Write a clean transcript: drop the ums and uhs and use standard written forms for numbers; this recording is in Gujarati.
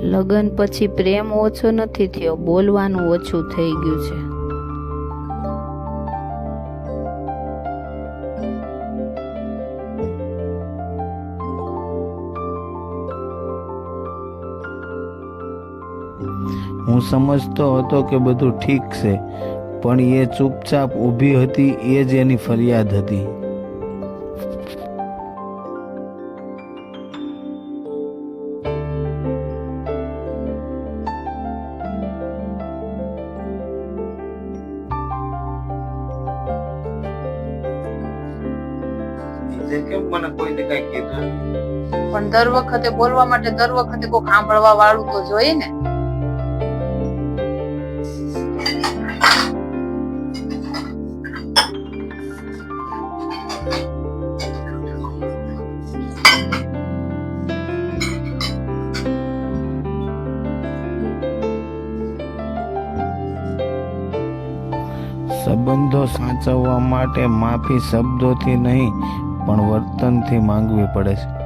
લગ્ન પછી પ્રેમ ઓછો નથી થયો, બોલવાનું ઓછું થઈ ગયું છે. હું સમજતો હતો કે બધું ઠીક છે, પણ એ ચૂપચાપ ઊભી હતી એ જ એની ફરિયાદ હતી. કેમ મને કોઈને કઈ કીધું? પણ દર વખતે બોલવા માટે દર વખતે કોઈ સાંભળવા વાળું તો જોઈએ ને. સંબંધો સાચવવા માટે માફી શબ્દોથી નહીં પણ વર્તનથી માંગવી પડે છે.